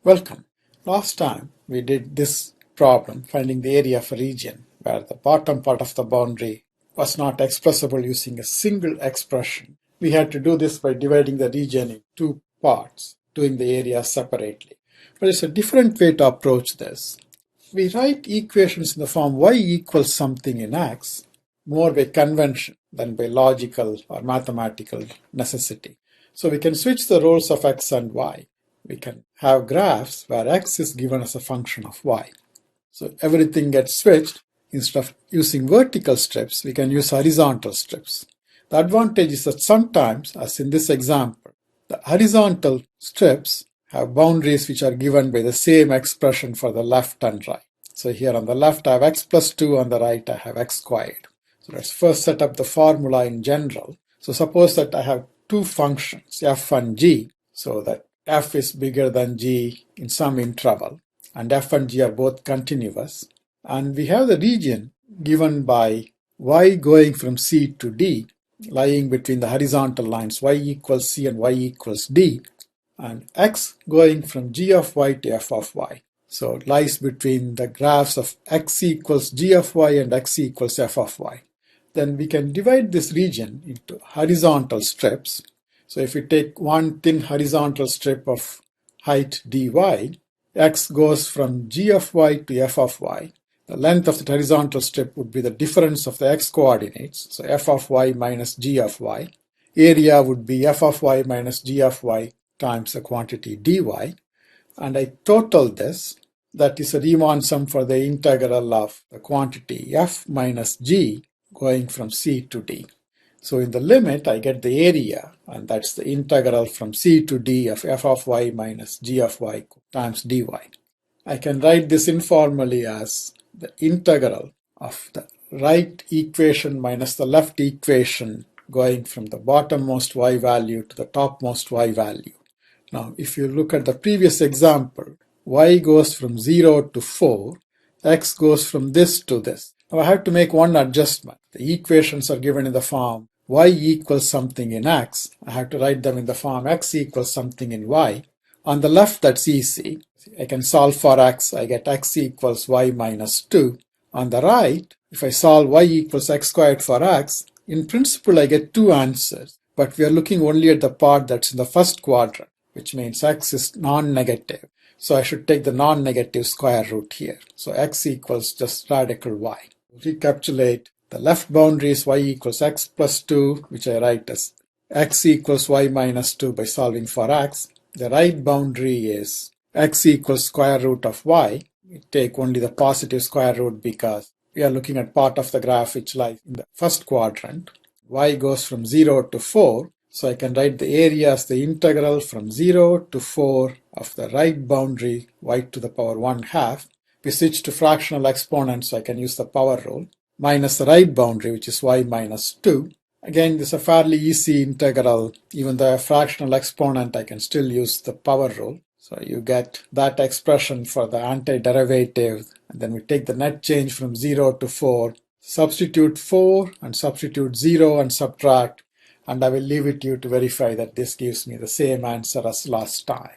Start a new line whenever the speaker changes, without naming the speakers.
Welcome. Last time we did this problem finding the area of a region where the bottom part of the boundary was not expressible using a single expression. We had to do this by dividing the region in two parts, doing the area separately. But it's a different way to approach this. We write equations in the form y equals something in x more by convention than by logical or mathematical necessity. So we can switch the roles of x and y. We can have graphs where x is given as a function of y. So everything gets switched. Instead of using vertical strips, we can use horizontal strips. The advantage is that sometimes, as in this example, the horizontal strips have boundaries which are given by the same expression for the left and right. So here on the left I have x plus 2, on the right I have x squared. So let's first set up the formula in general. So suppose that I have two functions, f and g, so that f is bigger than g in some interval, and f and g are both continuous. And we have the region given by y going from c to d, lying between the horizontal lines y equals c and y equals d, and x going from g of y to f of y. So it lies between the graphs of x equals g of y and x equals f of y. Then we can divide this region into horizontal strips. So if we take one thin horizontal strip of height dy, x goes from g of y to f of y. The length of the horizontal strip would be the difference of the x coordinates, so f of y minus g of y. Area would be f of y minus g of y times the quantity dy. And I total this. That is a Riemann sum for the integral of the quantity f minus g going from c to d. So in the limit, I get the area, and that's the integral from c to d of f of y minus g of y times dy. I can write this informally as the integral of the right equation minus the left equation going from the bottommost y value to the topmost y value. Now, if you look at the previous example, y goes from 0 to 4, x goes from this to this. Now I have to make one adjustment. The equations are given in the form y equals something in x. I have to write them in the form x equals something in y. On the left, that's easy. I can solve for x. I get x equals y minus 2. On the right, if I solve y equals x squared for x, in principle I get two answers. But we are looking only at the part that's in the first quadrant, which means x is non-negative. So I should take the non-negative square root here. So x equals just radical y. Recapitulate. The left boundary is y equals x plus 2, which I write as x equals y minus 2 by solving for x. The right boundary is x equals square root of y. We take only the positive square root because we are looking at part of the graph which lies in the first quadrant. Y goes from 0 to 4. So I can write the area as the integral from 0 to 4 of the right boundary, y to the power 1/2. We switch to fractional exponents, so I can use the power rule, minus the right boundary, which is y minus 2. Again, this is a fairly easy integral. Even though a fractional exponent, I can still use the power rule. So you get that expression for the antiderivative, and then we take the net change from 0 to 4, substitute 4 and substitute 0 and subtract, and I will leave it to you to verify that this gives me the same answer as last time.